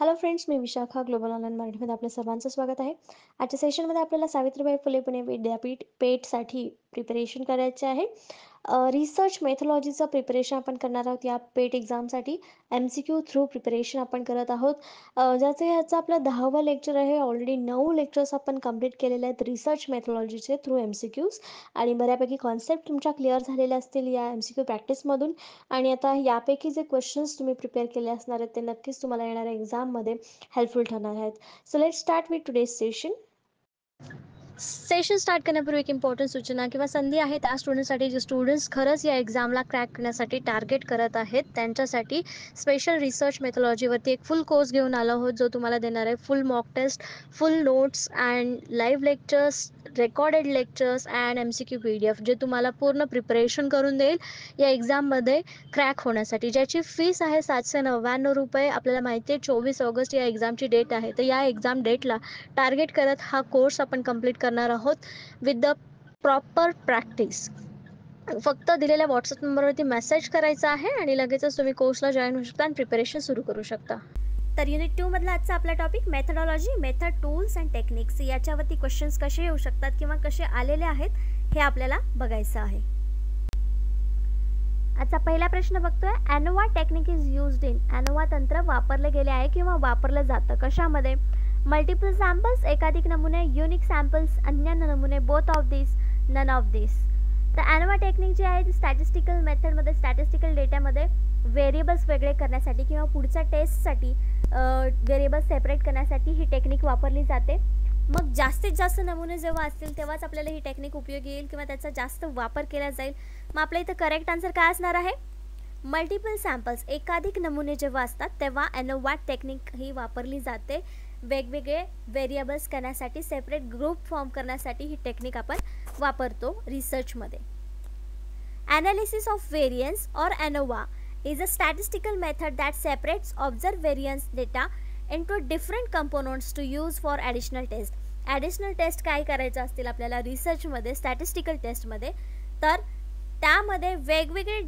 Hello friends, मी Vishakha global online मराठीमध्ये आपल्या सर्वांचं स्वागत आहे. आजच्या सेशनमध्ये आपल्याला सावित्रीबाई फुले पुणे विद्यापीठ पेटसाठी प्रिपरेशन करायचे आहे. रिसर्च मेथॉलॉजीचं प्रिपरेशन आपण करणार आहोत या पेट एक्झामसाठी. MCQ थ्रू प्रिपरेशन आपण करत आहोत. ह्याचं आपलं 10वं लेक्चर आहे. ऑलरेडी 9 लेक्चर्स आपण कंप्लीट केलेले आहेत रिसर्च मेथॉलॉजीचे थ्रू MCQs आणि बऱ्यापैकी कॉन्सेप्ट तुमच्या क्लिअर झालेल्या असतील या MCQ प्रॅक्टिसमधून. आणि आता यापैकी जे क्वेश्चन्स तुम्ही प्रिपेअर केले असणार आहेत ते नक्कीच तुम्हाला येणाऱ्या एक्झाममध्ये हेल्पफुल ठरणार आहेत. So let's start with today's session start करण्यापूर्वी एक इम्पॉर्टंट सूचना किंवा संधी आहे त्या स्टुडंटसाठी जे स्टुडंट्स खरंच या एक्झामला क्रॅक करण्यासाठी टार्गेट करत आहेत त्यांच्यासाठी स्पेशल रिसर्च मेथॉलॉजीवरती एक फुल कोर्स घेऊन आलो आहोत, जो तुम्हाला देणार आहे full mock test, full notes and live lectures, recorded lectures and MCQ PDF, जे तुम्हाला पूर्ण प्रिपरेशन करून देईल या एक्झाममध्ये क्रॅक होण्यासाठी, ज्याची फीस आहे 799 रुपये. आपल्याला माहिती आहे 24 ऑगस्ट या एक्झामची डेट आहे, तर या एक्झाम डेटला टार्गेट करत हा कोर्स आपण कंप्लीट करणार आहोत विथ द प्रॉपर प्रॅक्टिस. फक्त दिलेल्या व्हॉट्सअप नंबरवरती मेसेज करायचा आहे आणि लगेचच तुम्ही कोर्सला जॉईन होऊ शकता आणि प्रिपरेशन सुरू करू शकता. तर युनिट 2 मधला आजचा आपला topic methodology, method, tools and techniques, याच्यावरती क्वेश्चन्स कसे येऊ शकतात किंवा कसे आलेले आहेत हे आपल्याला बघायचं आहे. आजचा पहिला प्रश्न बघतोय, ANOVA technique is used in. ANOVA तंत्र वापरले गेले आहे किंवा वापरलं जातं कशामध्ये? मल्टिपल सॅम्पल्स, एकाधिक नमुने, युनिक सॅम्पल्स, अन्य नमुने, both of this, none of this. तर ANOVA टेक्निक जी आहे ती स्टॅटिस्टिकल मेथडमध्ये, स्टॅटिस्टिकल डेटामध्ये व्हेरिएबल्स वेगळे करण्यासाठी किंवा पुढच्या टेस्टसाठी व्हेरिएबल्स सेपरेट करण्यासाठी ही टेक्निक वापरली जाते. मग जास्तीत जास्त नमुने जेव्हा असतील तेव्हाच आपल्याला ही टेक्निक उपयोगी येईल किंवा त्याचा जास्त वापर केला जाईल. मग आपल्या इथं करेक्ट आन्सर काय असणार आहे? मल्टिपल सॅम्पल्स, एकाधिक नमुने जेव्हा असतात तेव्हा ANOVA टेक्निक ही वापरली जाते. वेगवेगळे व्हेरिएबल्स करण्यासाठी, सेपरेट ग्रुप फॉर्म करण्यासाठी ही टेक्निक आपण वापरतो रिसर्चमध्ये. Analysis of variance or ANOVA is a statistical method that separates observed variance data into different components to use for additional test. Additional test काय करायचं असतील आपल्याला रिसर्चमध्ये, स्टॅटिस्टिकल टेस्टमध्ये, तर त्यामध्ये वेगवेगळे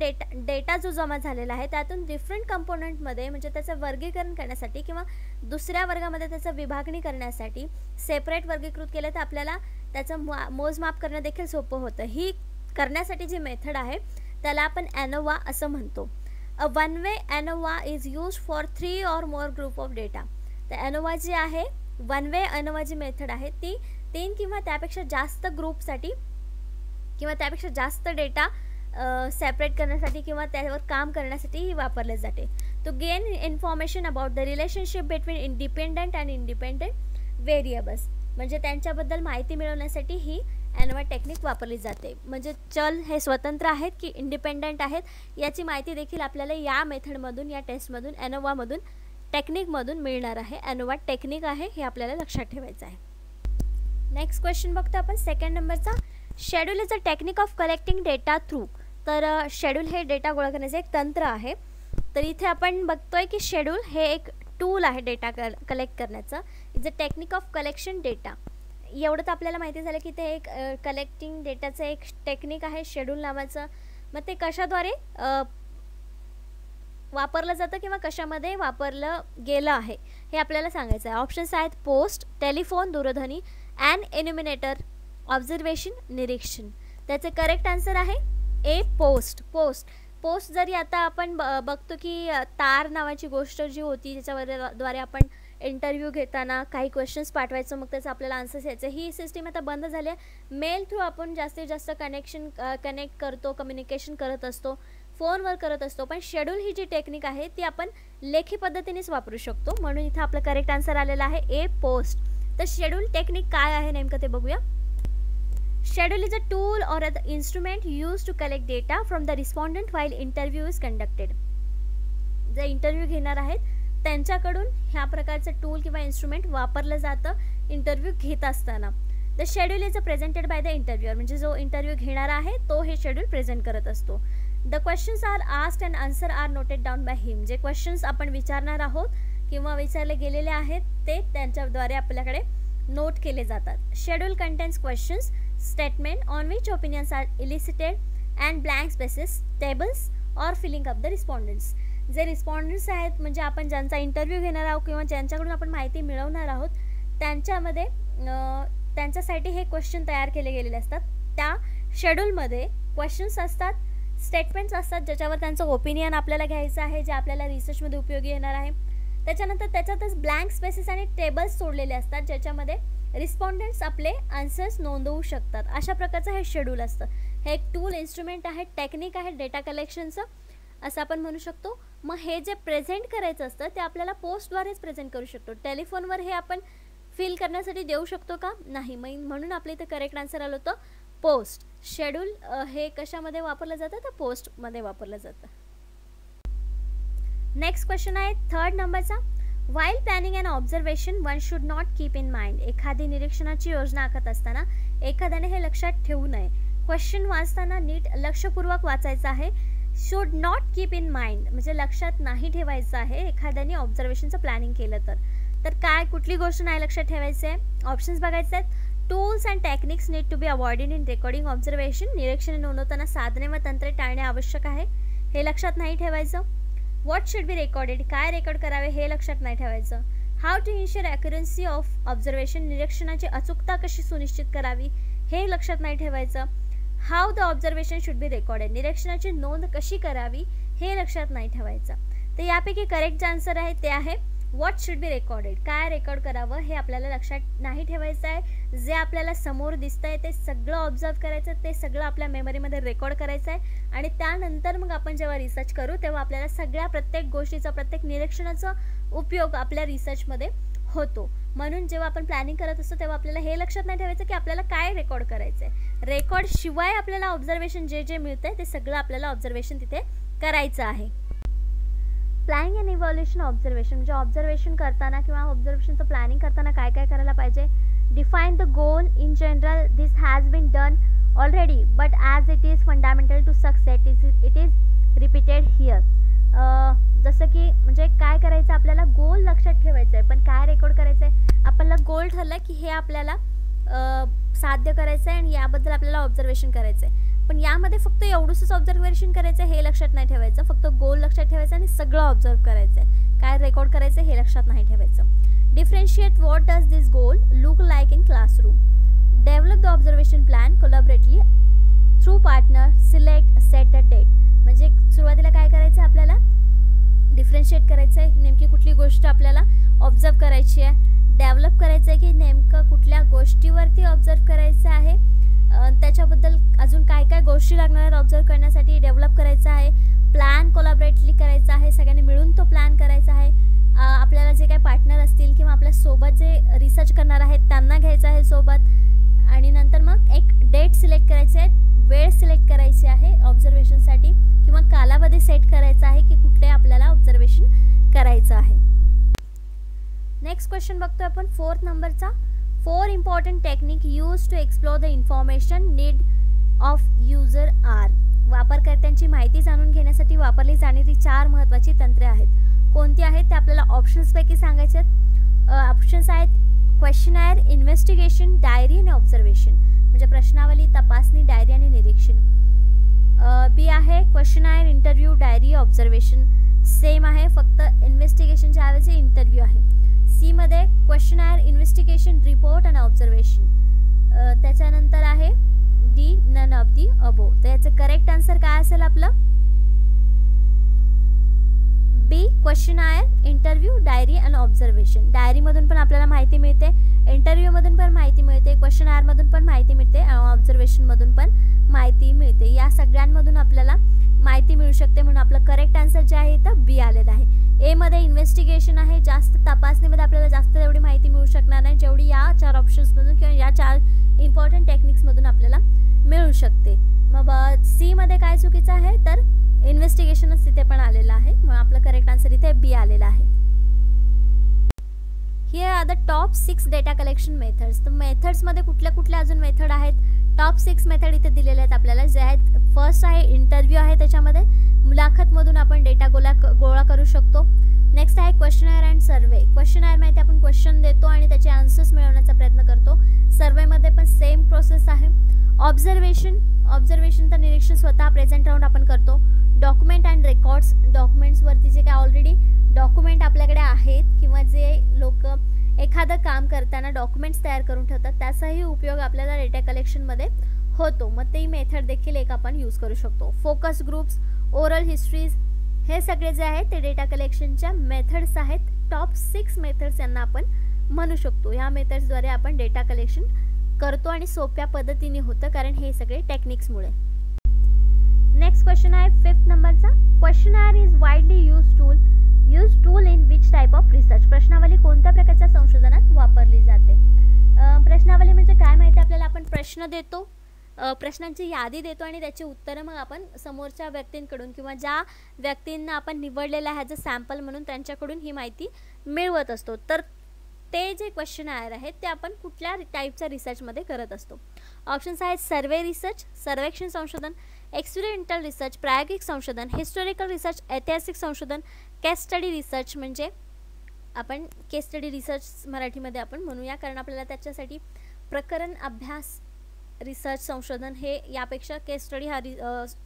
डेटा जो जमा झालेला आहे त्यातून डिफरंट कंपोनंटमध्ये, म्हणजे त्याचं वर्गीकरण करण्यासाठी किंवा दुसऱ्या वर्गामध्ये त्याचं विभागणी करण्यासाठी सेपरेट वर्गीकृत केलं तर आपल्याला त्याचं मोजमाप करणं देखील सोपं होतं. ही करण्यासाठी जी मेथड आहे त्याला आपण ANOVA असं म्हणतो. A one-way ANOVA is used for 3 or more group of data. तर ANOVA जी आहे, वन वे ANOVA जी मेथड आहे ती 3 किंवा त्यापेक्षा जास्त ग्रुपसाठी किंवा त्यापेक्षा जास्त डेटा सेपरेट करण्यासाठी किंवा त्यावर काम करण्यासाठी ही वापरले जाते. To gain information about the relationship between independent and independent variables, म्हणजे त्यांच्याबद्दल माहिती मिळवण्यासाठी ही ANOVA टेक्निक वापरली जाते. म्हणजे चल हे स्वतंत्र आहेत की इंडिपेंडंट आहेत याची माहिती देखील आपल्याला या मेथडमधून, या टेस्टमधून, ANOVAमधून, टेक्निकमधून मिळणार आहे. ANOVA टेक्निक आहे हे आपल्याला लक्षात ठेवायचं आहे. नेक्स्ट क्वेश्चन बघतो आपण सेकंड नंबरचा. Schedule is a technique of collecting data through. तर शेड्यूल हे डेटा गोळा करण्याचे एक तंत्र आहे. तर इथे आपण बघतोय की शेड्यूल हे एक टूल आहे डेटा कलेक्ट करण्याचं. Is a technique of collection data. एवढं तर आपल्याला माहिती झालं की ते एक कलेक्टिंग डेटाचं एक टेक्निक आहे शेड्यूल नावाचं. मग ते कशाद्वारे वापरलं जातं किंवा कशामध्ये वापरलं गेलं आहे हे आपल्याला सांगायचं आहे. ऑप्शन्स आहेत पोस्ट, टेलिफोन, दूरध्वनी, अँड एन्युमिनेटर, ऑब्झर्वेशन, निरीक्षण. त्याचे करेक्ट आन्सर आहे ए, पोस्ट. पोस्ट जरी आता आपण बघतो की तार नावाची गोष्ट जी होती ज्याच्याद्वारे आपण इंटरव्ह्यू घेताना काही क्वेश्चन्स पाठवायचं, मग त्याचं आपल्याला आन्सर्स यायचं, ही सिस्टीम आता बंद झाली आहे. मेल थ्रू आपण जास्तीत जास्त कनेक्ट करतो, कम्युनिकेशन करत असतो, फोनवर करत असतो. पण शेड्यूल ही जी टेक्निक आहे ती आपण लेखी पद्धतीनेच वापरू शकतो. म्हणून इथं आपलं करेक्ट आन्सर आलेलं आहे ए, पोस्ट. तर शेड्यूल टेक्निक काय आहे नेमकं ते बघूया. Schedule is a tool or an instrument used to collect data from the respondent while interview is conducted. जे इंटरव्ह्यू घेणार आहेत त्यांच्याकडून ह्या प्रकारचं टूल किंवा इन्स्ट्रुमेंट वापरलं जातं इंटरव्ह्यू घेत असताना. The schedule is a presented by the इंटरव्ह्यूअर, म्हणजे जो इंटरव्ह्यू घेणारा आहे तो हे शेड्यूल प्रेझेंट करत असतो. The questions are asked and answer are noted down by him. जे क्वेश्चन्स आपण विचारणार आहोत किंवा विचारले गेलेले आहेत ते त्यांच्याद्वारे आपल्याकडे नोट केले जातात. Schedule contains questions, statement on which opinions are elicited and blank spaces, tables or filling up the respondents. जे रिस्पॉन्डंट्स आहेत म्हणजे आपण ज्यांचा इंटरव्ह्यू घेणार आहोत किंवा ज्यांच्याकडून आपण माहिती मिळवणार आहोत त्यांच्यामध्ये त्यांच्यासाठी हे क्वेश्चन तयार केले गेलेले असतात. त्या शेड्यूलमध्ये क्वेश्चन्स असतात, स्टेटमेंट्स असतात ज्याच्यावर त्यांचं ओपिनियन आपल्याला घ्यायचं आहे, जे आपल्याला रिसर्चमध्ये उपयोगी येणार आहे. त्याच्यानंतर त्याच्यातच ब्लँक स्पेसेस आणि टेबल्स सोडलेले असतात ज्याच्यामध्ये रिस्पॉन्डंट्स आपले आन्सर्स नोंदवू शकतात. अशा प्रकारचं हे शेड्यूल असतं. हे एक टूल, इन्स्ट्रुमेंट आहे, टेक्निक आहे डेटा कलेक्शनचं असं आपण म्हणू शकतो. मग हे जे प्रेझेंट करायचं असतं ते आपल्याला पोस्टद्वारेच प्रेझेंट करू शकतो. टेलिफोनवर हे आपण फिल करण्यासाठी देऊ शकतो का? नाही. म्हणून आपल्या इथं करेक्ट आन्सर आलं होतं पोस्ट. शेड्यूल हे कशामध्ये वापरलं जातं तर पोस्टमध्ये वापरलं जातं. नेक्स्ट क्वेश्चन आहे 3rd नंबरचा. While planning and observation one should not keep in mind. एखादी निरीक्षणाची योजना आखत असताना एखाद्याने हे लक्षात ठेवू नये. क्वेश्चन वाचताना नीट लक्षपूर्वक वाचायचं आहे. Should not keep in mind म्हणजे लक्षात नाही ठेवायचं आहे एखाद्याने ऑब्झर्वेशनचं प्लॅनिंग केलं तर काय कुठली गोष्ट नाही लक्षात ठेवायचं आहे. ऑप्शन्स बघायचे आहेत. Tools and techniques need to be avoided in recording observation. निरीक्षणे नोंदवताना साधने व तंत्रे टाळणे आवश्यक आहे, हे लक्षात नाही ठेवायचं. व्हॉट शुड बी रेकॉर्डेड काय रेकॉर्ड करावे हे लक्षात नाही ठेवायचं. How to ensure accuracy of observation निरीक्षणाची अचूकता कशी सुनिश्चित करावी हे लक्षात नाही ठेवायचं. How the observation should be recorded निरीक्षणाची नोंद कशी करावी हे लक्षात नाही ठेवायचं. तर यापैकी करेक्ट जे आन्सर आहे ते आहे व्हॉट शुड बी रेकॉर्डेड. काय रेकॉर्ड करावं हे आपल्याला लक्षात नाही ठेवायचं आहे. जे आपल्याला समोर दिसतं आहे ते सगळं ऑब्झर्व करायचं, ते सगळं आपल्या मेमरीमध्ये रेकॉर्ड करायचं आहे आणि त्यानंतर मग आपण जेव्हा रिसर्च करू तेव्हा आपल्याला सगळ्या प्रत्येक गोष्टीचा प्रत्येक निरीक्षणाचा उपयोग आपल्या रिसर्चमध्ये होतो. म्हणून जेव्हा आपण प्लॅनिंग करत असतो तेव्हा आपल्याला हे लक्षात नाही ठेवायचं की आपल्याला काय रेकॉर्ड करायचं आहे. रेकॉर्ड शिवाय आपल्याला ऑब्झर्वेशन जे मिळतं ते सगळं आपल्याला ऑब्झर्वेशन तिथे करायचं आहे. प्लॅनिंग अँड इव्हॉल्युशन ऑब्झर्वेशन म्हणजे ऑब्झर्वेशन करताना किंवा ऑब्झर्वेशनचं प्लॅनिंग करताना काय काय करायला पाहिजे. Define the goal in general. This has been done already but as it is fundamental to success it is repeated here. जसं की म्हणजे काय करायचं आपल्याला गोल लक्षात ठेवायचं आहे पण काय रेकॉर्ड करायचं आहे. आपल्याला गोल ठरलं की हे आपल्याला साध्य करायचं आहे आणि याबद्दल आपल्याला ऑब्झर्वेशन करायचं आहे. पण यामध्ये फक्त एवढंच ऑब्झर्वेशन करायचं हे लक्षात नाही ठेवायचं. फक्त गोल लक्षात ठेवायचं आणि सगळं ऑब्झर्व करायचं आहे. काय रेकॉर्ड करायचं हे लक्षात नाही ठेवायचं. Differentiate what does this goal look like in classroom. Develop the observation plan collaboratively through partner. Select set a date. म्हणजे सुरुवातीला काय करायचं आहे आपल्याला डिफरेन्शिएट करायचं आहे नेमकी कुठली गोष्ट आपल्याला ऑब्झर्व करायची आहे. डेव्हलप करायचं आहे की नेमकं कुठल्या गोष्टीवरती ऑब्झर्व करायचं आहे. त्याच्याबद्दल अजून काय काय गोष्टी लागणार आहेत ऑब्झर्व करण्यासाठी डेव्हलप करायचं आहे. प्लॅन कोलॅबरेटली करायचा आहे, सगळ्यांनी मिळून तो प्लॅन करायचा आहे. आपल्याला जे काही पार्टनर असतील किंवा आपल्यासोबत जे रिसर्च करणार आहेत त्यांना घ्यायचं आहे सोबत. आणि नंतर मग एक डेट सिलेक्ट करायची आहे, वेळ सिलेक्ट करायची आहे ऑब्झर्वेशनसाठी किंवा कालावधी सेट करायचा आहे की कुठले आपल्याला ऑब्झर्वेशन करायचं आहे. नेक्स्ट क्वेश्चन बघतोय आपण 4th नंबरचा. 4 important technique used to explore the information need of user are. वापरकर्त्यांची माहिती जाणून घेण्यासाठी वापरली जाणारी 4 महत्त्वाची तंत्रे आहेत. कोणती आहेत ते आपल्याला ऑप्शन्सपैकी सांगायचे आहेत. ऑप्शन्स आहेत क्वेश्चनायर, इन्व्हेस्टिगेशन, डायरी आणि ऑब्झर्वेशन. म्हणजे प्रश्नावली, तपासणी, डायरी आणि निरीक्षण. बी आहे questionnaire, interview, diary, observation. Same आहे फक्त इन्व्हेस्टिगेशनच्या ऐवजी इंटरव्ह्यू आहे. सी मध्ये क्वेश्चनायर, इन्व्हेस्टिगेशन, रिपोर्ट आणि ऑब्झर्वेशन. त्याच्यानंतर आहे डी नन ऑफ दी अबो. तर याचं करेक्ट आन्सर काय असेल आपलं बी क्वेश्चनायर, इंटरव्ह्यू, डायरी आणि ऑब्झर्वेशन. डायरीमधून पण आपल्याला माहिती मिळते, इंटरव्ह्यूमधून पण माहिती मिळते, क्वेश्चनायरमधून पण माहिती मिळते आणि ऑब्झर्वेशनमधून पण माहिती मिळते. या सगळ्यांमधून आपल्याला माहिती मिळू शकते म्हणून आपलं करेक्ट आन्सर जे आहे तर बी आलेलं आहे. ए मध्ये इन्व्हेस्टिगेशन आहे. जास्त तपासणीमध्ये आपल्याला जास्त एवढी माहिती मिळू शकणार नाही जेवढी या 4 ऑप्शन्समधून किंवा या 4 इम्पॉर्टंट टेक्निक्समधून आपल्याला मिळू शकते. मग सी मध्ये काय चुकीचं आहे तर इन्व्हेस्टिगेशनच तिथे पण आलेलं आहे म्हणून आपलं करेक्ट आन्सर इथे बी आलेला आहे. Here are the top 6 data collection methods. तर मेथड्समध्ये कुठल्या कुठल्या अजून मेथड आहेत. टॉप 6 मेथड इथे दिलेले आहेत आपल्याला जे आहेत. फर्स्ट आहे इंटरव्ह्यू आहे. त्याच्यामध्ये मुलाखतमधून आपण डेटा गोळा करू शकतो. नेक्स्ट आहे क्वेश्चनायर अँड सर्वे. क्वेश्चनायर माहिती आपण क्वेश्चन देतो आणि त्याचे आन्सर्स मिळवण्याचा प्रयत्न करतो. सर्वेमध्ये पण सेम प्रोसेस आहे. ऑब्झर्वेशन तर निरीक्षण स्वतः प्रेझेंट राहून आपण करतो. डॉक्युमेंट अँड रेकॉर्ड्स, डॉक्युमेंट्सवरती जे काय ऑलरेडी डॉक्युमेंट आपल्याकडे आहेत किंवा जे लोक एखादं काम करताना डॉक्युमेंट्स तयार करून ठेवतात त्याचाही उपयोग आपल्याला डेटा कलेक्शनमध्ये होतो. मग ते मेथड देखील एक आपण यूज करू शकतो. फोकस ग्रुप्स, ओरल हिस्ट्रीज, हे सगळे जे आहेत ते डेटा कलेक्शनच्या मेथड्स आहेत. टॉप 6 मेथड्स यांना आपण म्हणू शकतो. ह्या मेथड्सद्वारे आपण डेटा कलेक्शन करतो आणि सोप्या पद्धतीने होतं कारण हे सगळे टेक्निक्समुळे. नेक्स्ट क्वेश्चन आहे 5th नंबरचा. Questionnaire is widely use tool in which type of research. प्रश्नावली कोणत्या प्रकारच्या संशोधनात वापरली जाते. प्रश्नावली म्हणजे काय माहिती आपल्याला, आपण प्रश्न देतो, प्रश्नांची यादी देतो आणि त्याची उत्तरं मग आपण समोरच्या व्यक्तींकडून किंवा ज्या व्यक्तींना आपण निवडलेला आहे ॲज अ सॅम्पल म्हणून त्यांच्याकडून ही माहिती मिळवत असतो. तर ते जे क्वेश्चनर आहेत ते आपण कुठल्या टाईपच्या रिसर्चमध्ये करत असतो. ऑप्शन्स आहेत सर्वे रिसर्च, सर्वेक्षण संशोधन, एक्सपेरिमेंटल रिसर्च, प्रायोगिक संशोधन, हिस्टॉरिकल रिसर्च, ऐतिहासिक संशोधन, केस स्टडी रिसर्च. म्हणजे आपण केस स्टडी रिसर्च मराठीमध्ये आपण म्हणूया कारण आपल्याला त्याच्यासाठी प्रकरण अभ्यास रिसर्च संशोधन हे यापेक्षा केस स्टडी हा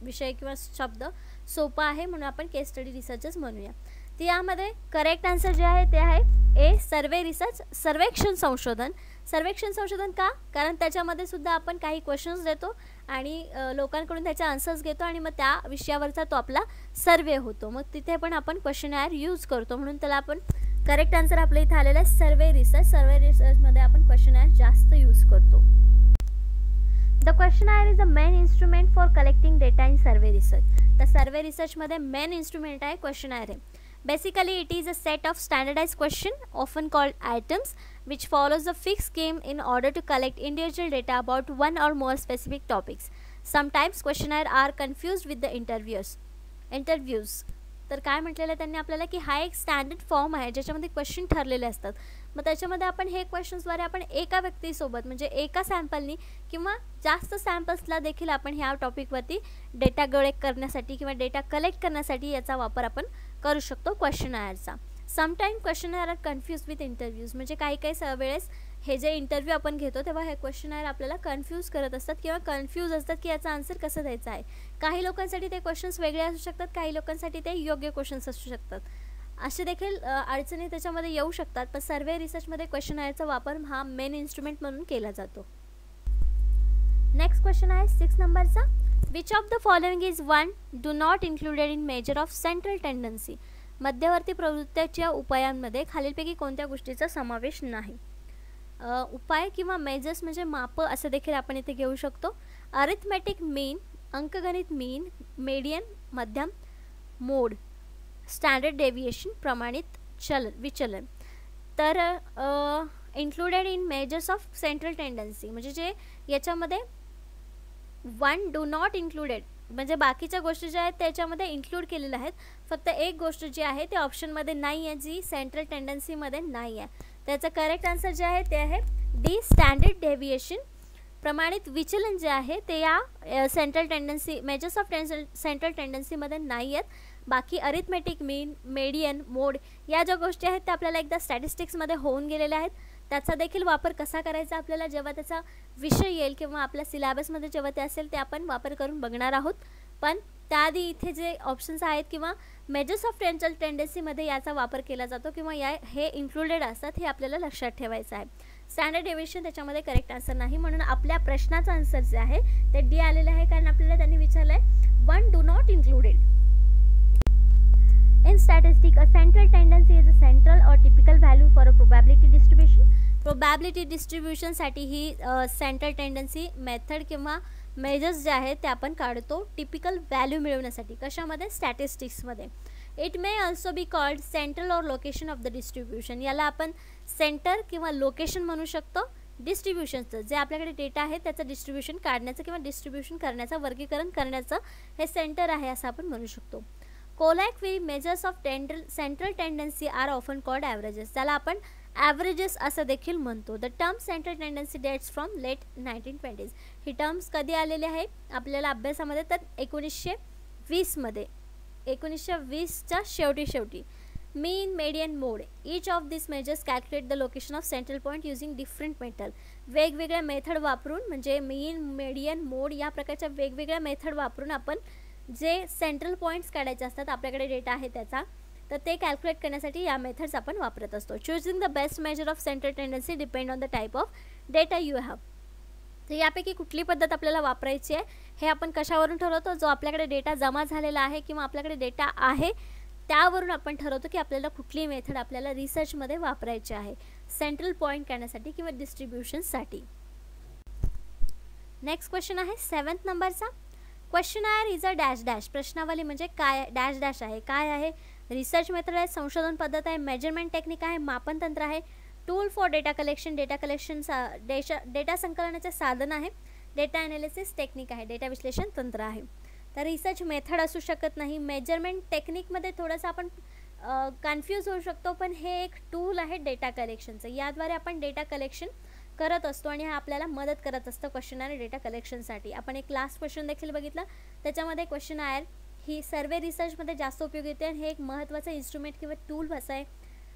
विषय किंवा शब्द सोपा आहे म्हणून आपण केस स्टडी रिसर्चच म्हणूया. तर यामध्ये करेक्ट आन्सर जे आहे ते आहे ए सर्वे रिसर्च, सर्वेक्षण संशोधन. सर्वेक्षण संशोधन का, कारण त्याच्यामध्ये सुद्धा आपण काही क्वेश्चन्स देतो आणि लोकांकडून त्याचे आन्सर्स घेतो आणि मग त्या विषयावरचा तो आपला सर्वे होतो. मग तिथे पण आपण क्वेश्चनर यूज करतो म्हणून त्याला आपण करेक्ट आन्सर आपल्या इथे आलेला आहे सर्वे रिसर्च. सर्वे रिसर्चमध्ये आपण क्वेश्चनर जास्त यूज करतो. The questionnaire is the main instrument for collecting data in survey research. The survey research मध्ये main instrument आहे questionnaire. Basically, it is a set of standardized question, often called items, which follows a fixed scheme in order to collect individual data about one or more specific topics. Sometimes questionnaire are confused with the interviews. तर काय म्हटलेलं आहे त्यांनी आपल्याला की हा एक standard form आहे ज्याच्यामध्ये क्वेश्चन ठरलेले असतात. मग त्याच्यामध्ये आपण हे क्वेश्चन्सद्वारे आपण एका व्यक्तीसोबत म्हणजे एका सॅम्पलनी किंवा जास्त सॅम्पल्सला देखील आपण ह्या टॉपिकवरती डेटा कलेक्ट करण्यासाठी किंवा डेटा कलेक्ट करण्यासाठी याचा वापर आपण करू शकतो क्वेश्चनरचा. Sometime questionnaire are confuse with interviews. म्हणजे काही वेळेस हे जे इंटरव्ह्यू आपण घेतो तेव्हा हे क्वेश्चनर आपल्याला कन्फ्यूज करत असतात किंवा कन्फ्यूज असतात की याचा आन्सर कसं द्यायचा आहे. काही लोकांसाठी ते क्वेश्चन्स वेगळे असू शकतात, काही लोकांसाठी ते योग्य क्वेश्चन्स असू शकतात. असे देखील अडचणी त्याच्यामध्ये येऊ शकतात. पण सर्वे रिसर्चमध्ये क्वेश्चनरचा वापर हा मेन इन्स्ट्रुमेंट म्हणून केला जातो. नेक्स्ट क्वेश्चन आहे 6 नंबरचा. Which of the following is one do not included in measure of central tendency. मध्यवर्ती प्रवृत्तीच्या उपायांमध्ये खालीलपैकी कोणत्या गोष्टीचा समावेश नाही. उपाय किंवा मेजर्स म्हणजे माप असं देखील आपण इथे घेऊ शकतो. अरिथमेटिक मीन, अंकगणित मीन, मीडियन मध्यम, मोड, स्टँडर्ड डेव्हिएशन, प्रमाणित विचलन. तर included in measures of central tendency म्हणजे जे याच्यामध्ये वन डू नॉट इन्क्लुडेड म्हणजे बाकीच्या गोष्टी ज्या आहेत त्याच्यामध्ये इन्क्लूड केलेल्या आहेत. फक्त एक गोष्ट जी आहे ते ऑप्शनमध्ये नाही आहे जी सेंट्रल टेंडन्सीमध्ये नाही आहे. त्याचं करेक्ट आन्सर जे आहे ते आहे डी स्टँडर्ड डेव्हिएशन. प्रमाणित विचलन जे आहे ते या central tendency measures of central टेंडन्सीमध्ये नाही आहेत. बाकी अरिथमेटिक मीन, मेडियन, मोड या ज्या गोष्टी आहेत त्या आपल्याला एकदा स्टॅटिस्टिक्समध्ये होऊन गेलेल्या आहेत. त्याचा देखील वापर कसा करायचा आपल्याला जेव्हा त्याचा विषय येईल किंवा आपल्या सिलेबसमध्ये जेव्हा ते असेल ते आपण वापर करून बघणार आहोत. पण त्याआधी इथे जे ऑप्शन्स आहेत किंवा मेजर्स ऑफ सेंट्रल टेंडन्सीमध्ये याचा वापर केला जातो किंवा हे इन्क्लुडेड असतात हे आपल्याला लक्षात ठेवायचं आहे. स्टँडर्ड डेव्हिएशन त्याच्यामध्ये करेक्ट आन्सर नाही म्हणून आपल्या प्रश्नाचा आन्सर जे आहे ते डी आलेलं आहे कारण आपल्याला त्यांनी विचारलं आहे one do not included. In statistics, a central tendency is a central or typical value for a probability distribution. Probability distribution साठी ही सेंट्रल टेंडन्सी मेथड किंवा मेजर्स जे आहेत ते आपण काढतो टिपिकल व्हॅल्यू मिळवण्यासाठी. कशामध्ये? स्टॅटिस्टिक्समध्ये. It may also be called central or location of the distribution. याला आपण सेंटर किंवा लोकेशन म्हणू शकतो. डिस्ट्रीब्युशनचं जे आपल्याकडे डेटा आहे त्याचं डिस्ट्रीब्युशन काढण्याचं किंवा डिस्ट्रीब्युशन करण्याचं वर्गीकरण करण्याचं हे सेंटर आहे असं आपण म्हणू शकतो. Colloquially, measures of central tendency are often called averages. त्याला आपण averages असं देखील म्हणतो. The term central tendency dates from late 1920s. He terms कधी आलेले आहे आपल्याला अभ्यासामध्ये तर 1920 मध्ये 1920च्या शेवटी. Mean, median, mode. Each of these measures calculate the location of central point using different method. वेगवेगळ्या मेथड वापरून म्हणजे मीन, मेडियन, मोड या प्रकारच्या वेगवेगळ्या मेथड वापरून आपण जे सेंट्रल पॉईंट्स काढायचे असतात आपल्याकडे डेटा आहे त्याचा, तर ते कॅल्क्युलेट करण्यासाठी या मेथड्स आपण वापरत असतो. Choosing the best measure of centre tendency depend on the type of data you have. तर यापैकी कुठली पद्धत आपल्याला वापरायची आहे हे आपण कशावरून ठरवतो, जो आपल्याकडे डेटा जमा झालेला आहे किंवा आपल्याकडे डेटा आहे त्यावरून आपण ठरवतो की आपल्याला कुठली मेथड आपल्याला रिसर्चमध्ये वापरायची आहे सेंट्रल पॉईंट काढण्यासाठी किंवा डिस्ट्रीब्युशनसाठी. नेक्स्ट क्वेश्चन आहे 7th नंबरचा. Questionnaire is a dash dash. प्रश्नावली म्हणजे काय, डॅश डॅश आहे, काय आहे, रिसर्च मेथड आहे, संशोधन पद्धत आहे, मेजरमेंट टेक्निक आहे, मापन तंत्र आहे, tool for data collection, data संकलनाचे साधन आहे, डेटा ॲनालिसिस टेक्निक आहे, डेटा विश्लेषण तंत्र आहे. तर रिसर्च मेथड असू शकत नाही. मेजरमेंट टेक्निकमध्ये थोडंसं आपण कन्फ्यूज होऊ शकतो, पण हे एक टूल आहे डेटा कलेक्शनचं. याद्वारे आपण डेटा कलेक्शन करत असतो आणि हा आपल्याला मदत करत असतं क्वेश्चनायर डेटा कलेक्शनसाठी. आपण एक लास्ट क्वेश्चन देखील बघितलं, त्याच्यामध्ये क्वेश्चनायर ही सर्वे रिसर्चमध्ये जास्त उपयोगी येते आणि हे एक महत्त्वाचं इन्स्ट्रुमेंट किंवा टूल असं आहे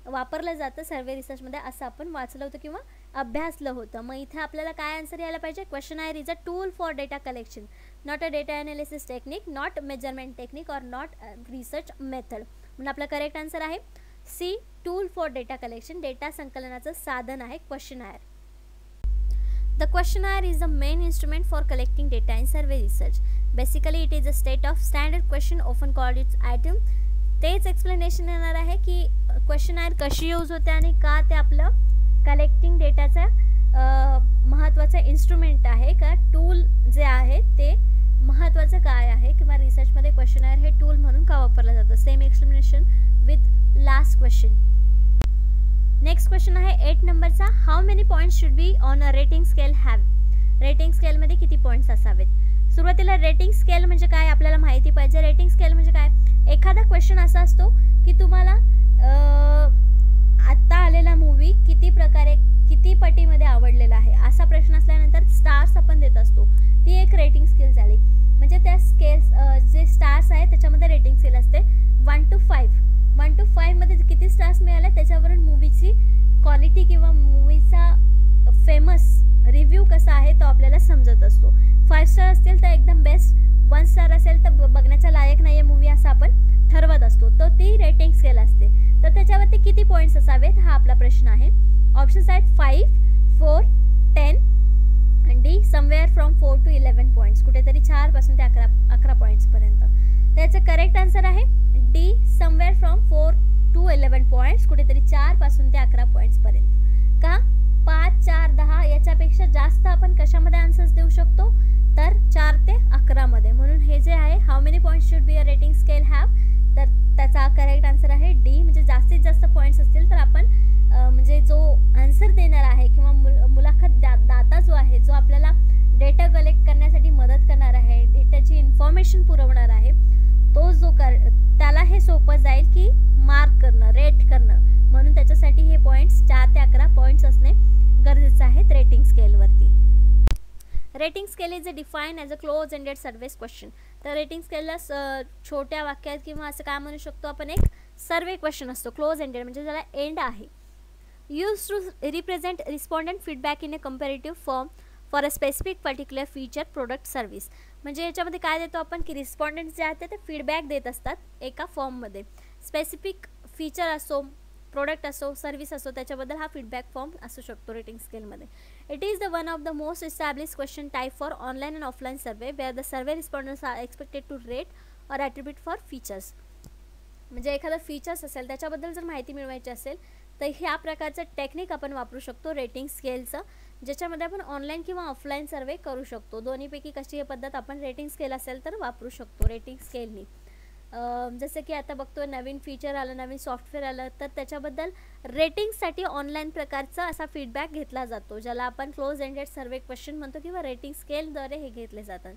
वापरलं जातं सर्वे रिसर्चमध्ये, असं आपण वाचलं होतं किंवा अभ्यासलं होतं. मग इथे आपल्याला काय आन्सर यायला पाहिजे, questionnaire is a tool for data collection, not a data analysis technique, not measurement technique और नॉट रिसर्च मेथड. म्हणून आपला करेक्ट आन्सर आहे C, tool for data collection, data संकलनाचं साधन आहे questionnaire. The questionnaire is the main instrument for collecting data in survey research. Basically, it is a state of standard question, often called its item. तेच explanation येणार आहे की questionnaire कशी use होते आणि का ते आपलं कलेक्टिंग डेटाचं महत्त्वाचं इन्स्ट्रुमेंट आहे, का टूल जे आहे ते महत्त्वाचं काय आहे किंवा रिसर्चमध्ये क्वेश्चनायर हे टूल म्हणून का वापरलं जातं. Same explanation with last question. Next question आहे 8 नंबरचा. How many points should be on a rating scale have. Rating स्केलमध्ये किती पॉईंट्स असावेत. सुरुवातीला रेटिंग स्केल म्हणजे काय आपल्याला माहिती पाहिजे. रेटिंग स्केल म्हणजे काय, एखादा क्वेश्चन असा असतो की तुम्हाला आत्ता आलेला मूवी किती पटीमध्ये आवडलेला आहे असा प्रश्न असल्यानंतर स्टार्स आपण देत असतो, ती एक रेटिंग स्केल झाली. म्हणजे त्या स्केल्स जे स्टार्स आहे त्याच्यामध्ये रेटिंग स्केल असते 1 to 5. 1 to 5 मध्ये किती स्टार्स मिळाले त्याच्यावरून मूवीची क्वालिटी किंवा मूवीचा फेमस रिव्ह्यू कसा आहे तो आपल्याला समजत असतो. 5 स्टार असतील तर एकदम बेस्ट, 1 स्टार असेल तर बघण्याचा लायक नाही आहे मूवी असं आपण ठरवत असतो. तर ती रेटिंग स्केल असते. तर त्याच्यावरती किती पॉईंट्स असावेत हा आपला प्रश्न आहे. ऑप्शन्स आहेत 5, 4, 10 आणि D somewhere from 4 to 11 points, कुठेतरी 4 पासून ते 11 पॉईंट्सपर्यंत. त्याचं करेक्ट आन्सर आहे D, somewhere from 4 to 11 points, कुठेतरी 4 पासून ते 11 पॉईंट्सपर्यंत. का 5, 4, 10 याच्यापेक्षा जास्त आपण कशामध्ये आन्सर्स देऊ शकतो, तर 4 ते 11 मध्ये. म्हणून हे जे आहे how many points should be a rating scale have, तर त्याचा करेक्ट आन्सर आहे डी. म्हणजे जास्तीत जास्त पॉईंट्स असतील तर आपण म्हणजे जो आन्सर देणार आहे किंवा मुलाखत दाता जो आहे, जो आपल्याला डेटा कलेक्ट करण्यासाठी मदत करणार आहे, डेटाची इन्फॉर्मेशन पुरवणार आहे, तो जो त्याला हे सोपं जाईल की मार्क करणं, रेट करणं. म्हणून त्याच्यासाठी हे पॉईंट्स 4 ते 11 पॉईंट्स असणे गरजेचं आहे रेटिंग स्केलवरती. Rating scale is define as a close ended surveys question. तर रेटिंग स्केलला छोट्या वाक्यात किंवा असं काय म्हणू शकतो आपण, एक सर्वे क्वेश्चन असतो क्लोज एंडेड म्हणजे ज्याला एंड आहे. Use to represent respondent feedback in a comparative form for a specific particular feature, product, service. म्हणजे याच्यामध्ये काय देतो आपण की रिस्पॉन्डंट जे आहेत ते फीडबॅक देत असतात एका फॉर्ममध्ये. स्पेसिफिक फीचर असो, प्रोडक्ट असो, सर्व्हिस असो, त्याच्याबद्दल हा फीडबॅक फॉर्म असू शकतो रेटिंग स्केलमध्ये. It is the one of the most establish question type for online and offline survey where the survey responders are expected to rate or attribute for features. म्हणजे एखादं features असेल त्याच्याबद्दल जर माहिती मिळवायची असेल तर ह्या प्रकारचं टेक्निक आपण वापरू शकतो रेटिंग स्केलचं, ज्याच्यामध्ये आपण ऑनलाईन किंवा ऑफलाईन सर्वे करू शकतो. दोन्हीपैकी कशी ही पद्धत आपण रेटिंग स्केल असेल तर वापरू शकतो रेटिंग स्केलनी. जसं की आता बघतो नवीन फीचर आलं, नवीन सॉफ्टवेअर आलं, तर त्याच्याबद्दल रेटिंगसाठी ऑनलाईन प्रकारचा असा फीडबॅक घेतला जातो, ज्याला आपण क्लोज एंडेड सर्वे क्वेश्चन म्हणतो किंवा रेटिंग स्केलद्वारे हे घेतले जातात.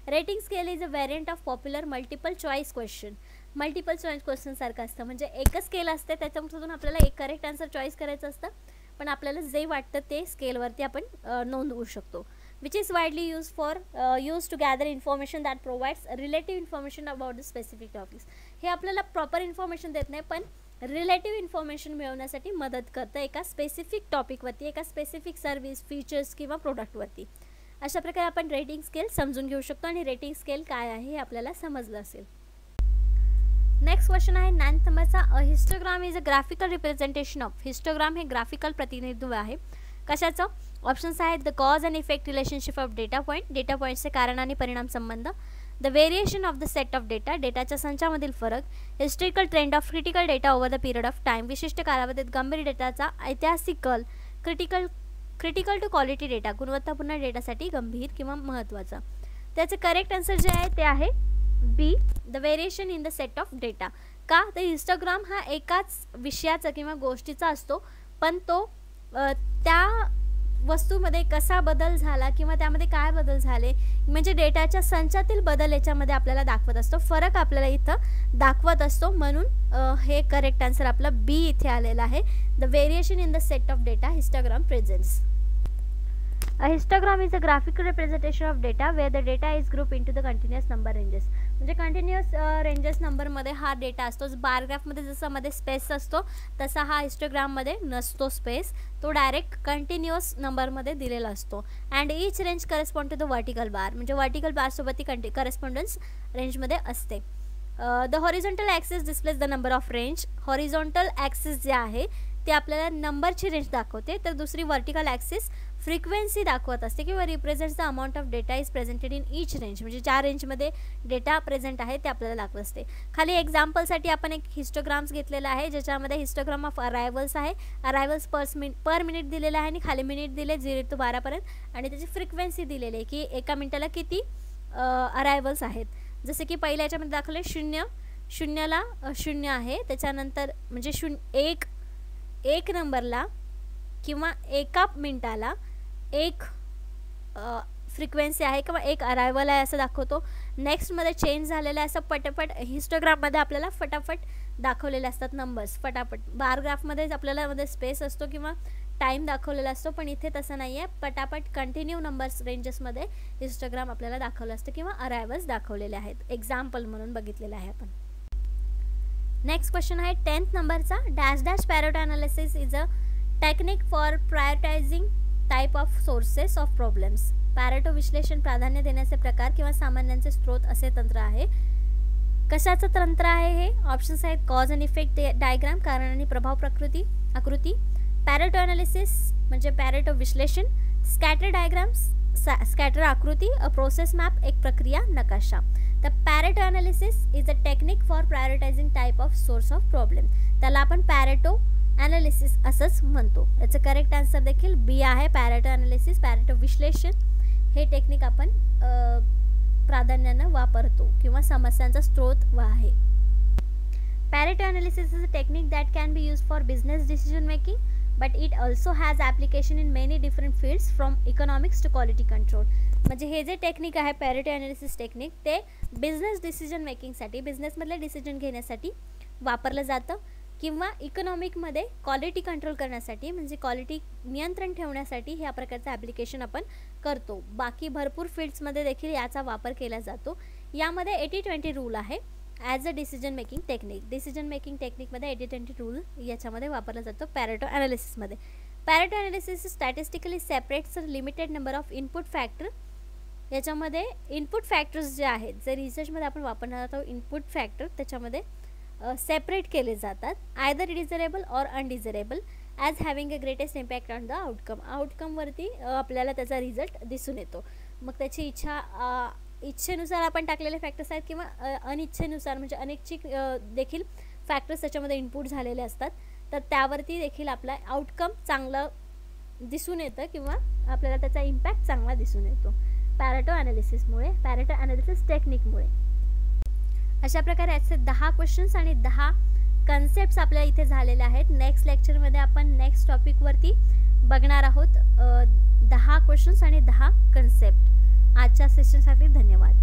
Rating scale is a variant of popular multiple choice question. Multiple choice question सारखं असतं, म्हणजे एकच स्केल असते त्याच्यामधून आपल्याला एक करेक्ट आन्सर चॉईस करायचं असतं, पण आपल्याला जे वाटतं ते स्केलवरती आपण नोंदवू शकतो. which is widely used to gather information that provides relative information about the specific topics. हे आपल्याला प्रॉपर इन्फॉर्मेशन देत नाही, पण रिलेटिव्ह इन्फॉर्मेशन मिळवण्यासाठी मदत करतं एका स्पेसिफिक टॉपिकवरती, एका स्पेसिफिक सर्व्हिस, फीचर्स किंवा प्रोडक्टवरती. अशा प्रकारे आपण रेटिंग स्केल समजून घेऊ शकतो आणि रेटिंग स्केल काय आहे हे आपल्याला समजलं असेल. नेक्स्ट क्वेश्चन आहे 9th नंबरचा. अ histogram is a graphical representation of. Histogram हे ग्राफिकल प्रतिनिधित्व आहे कशाचं? ऑप्शन्स आहेत the cause and effect relationship of data point, data पॉईंटचे कारण आणि परिणाम संबंध, the variation of the set of data, डेटाच्या संचामधील फरक, historical trend of critical data over the period of time, विशिष्ट कालावधीत गंभीर डेटाचा ऐतिहासिक कल, क्रिटिकल टू क्वालिटी डेटा, गुणवत्तापूर्ण डेटासाठी गंभीर किंवा महत्त्वाचा. त्याचे करेक्ट आन्सर जे आहे ते आहे B, the variation in the set of data. का? तर हिस्टोग्राम हा एकाच विषयाचा किंवा गोष्टीचा असतो, पण तो त्या वस्तूमध्ये कसा बदल झाला किंवा त्यामध्ये काय बदल झाले म्हणजे डेटाच्या संचातील बदल याच्यामध्ये आपल्याला दाखवत असतो, फरक आपल्याला इथं दाखवत असतो. म्हणून हे करेक्ट आन्सर आपला बी इथे आलेला आहे. The variation in the set of data histogram presents. A histogram is a graphical representation of data where the data is grouped into the continuous number ranges. म्हणजे कंटिन्युअस रेंजेस नंबरमध्ये हा data असतो. बारग्राफमध्ये जसं मध्ये स्पेस असतो तसा हा हिस्टोग्राममध्ये नसतो स्पेस, तो डायरेक्ट कंटिन्युअस नंबरमध्ये दिलेला असतो. And each range correspond to the vertical bar, म्हणजे वर्टिकल बारसोबत ती करस्पॉन्डन्स रेंजमध्ये असते. The horizontal axis displays the number of range. Horizontal axis जे आहे ते आपल्याला नंबरची रेंज दाखवते, तर दुसरी वर्टिकल ॲक्सिस फ्रिक्वेन्सी दाखवत असते किंवा represents the amount of data is presented in each range, म्हणजे ज्या रेंजमध्ये डेटा प्रेझेंट आहे ते आपल्याला दाखवत असते. खाली एक्झाम्पलसाठी आपण एक हिस्टोग्राम्स घेतलेला आहे ज्याच्यामध्ये हिस्टोग्राम ऑफ अरायवल्स आहे. अरायवल्स पर मिनिट दिलेलं आहे आणि खाली मिनिट दिले 0 ते 12 पर्यंत आणि त्याची फ्रिक्वेन्सी दिलेली आहे की एका मिनिटाला किती अरायवल्स आहेत. जसे की पहिल्या याच्यामध्ये दाखवले 0ला 0 आहे, त्याच्यानंतर म्हणजे 1 नंबरला किंवा एका मिनिटाला 1 फ्रिक्वेन्सी आहे किंवा 1 अरायवल आहे असं दाखवतो. नेक्स्टमध्ये चेंज झालेलं आहे असं पटापट हिस्टोग्राममध्ये आपल्याला फटाफट दाखवलेले असतात नंबर्स फटाफट. बारग्राफमध्ये आपल्याला मध्ये स्पेस असतो किंवा टाईम दाखवलेला असतो, पण इथे तसं नाही आहे. पटापट कंटिन्यू नंबर्स रेंजेसमध्ये हिस्टोग्राम आपल्याला दाखवलं असतं किंवा अरायवल्स दाखवलेले आहेत. एक्झाम्पल म्हणून बघितलेलं आहे आपण. नेक्स्ट क्वेश्चन आहे 10th नंबरचा. Dash dash Pareto analysis is a technique for prioritising type of sources of problems. Pareto विश्लेषण प्राधान्य देण्याचे प्रकार किंवा सामान्यांचे स्रोत असे तंत्र आहे. कशाचं तंत्र आहे हे? ऑप्शन्स आहेत कॉज अँड इफेक्ट डायग्राम, कारण आणि प्रभाव आकृती, पॅरेटो अनालिसिस म्हणजे पॅरेटो विश्लेषण, स्कॅटर डायग्राम्स स्कॅटर आकृती, अ प्रोसेस मॅप एक प्रक्रिया नकाशा. The Pareto analysis is a technique for prioritising type of source of problem. त्याला आपण पॅरेटो अनालिसिस असंच म्हणतो. याचं करेक्ट आन्सर देखील बी आहे. पॅरेटो अनालिसिस, पॅरेटो विश्लेषण हे टेक्निक आपण प्राधान्यानं वापरतो किंवा समस्यांचा स्रोत आहे. Pareto analysis is a technique that can be use for business decision making, but it also has application in many different fields from economics to quality control. म्हणजे हे जे टेक्निक आहे पॅरेटो अनालिसिस टेक्निक ते business decision मेकिंगसाठी, बिझनेसमधले decision घेण्यासाठी वापरलं जातं किंवा इकॉनॉमिकमध्ये क्वालिटी कंट्रोल करण्यासाठी म्हणजे क्वालिटी नियंत्रण ठेवण्यासाठी ह्या प्रकारचं ॲप्लिकेशन आपण करतो. बाकी भरपूर फील्ड्समध्ये देखील याचा वापर केला जातो. यामध्ये 80-20 रूल आहे as a decision making technique. Decision making टेक्निकमध्ये 80-20 रूल याच्यामध्ये वापरला जातो पॅरेटो अनालिसिसमध्ये. Pareto analysis statistically separates limited number of input factor. याच्यामध्ये इनपुट फॅक्टर्स जे आहेत जे रिसर्चमध्ये आपण वापरणार आहोत इनपुट फॅक्टर त्याच्यामध्ये सेपरेट केले जातात. Either desirable or undesirable as having a greatest impact on the outcome. आउटकमवरती आपल्याला त्याचा रिझल्ट दिसून येतो. मग त्याची इच्छेनुसार आपण टाकलेले फॅक्टर्स आहेत किंवा अनिच्छेनुसार म्हणजे अनैच्छिक देखील फॅक्टर्स त्याच्यामध्ये इनपुट झालेले असतात, तर त्यावरती देखील आपला आउटकम चांगलं दिसून येतं किंवा आपल्याला त्याचा इम्पॅक्ट चांगला दिसून येतो पॅरेटो अनालिसिसमुळे, पॅरेटो अनालिसिस टेक्निकमुळे. अशा प्रकारे याचे 10 क्वेश्चन्स आणि 10 कन्सेप्ट्स आपल्या इथे झालेले आहेत. नेक्स्ट लेक्चरमध्ये आपण नेक्स्ट टॉपिकवरती बघणार आहोत 10 क्वेश्चन्स आणि 10 कन्सेप्ट. आजच्या सेशनसाठी धन्यवाद.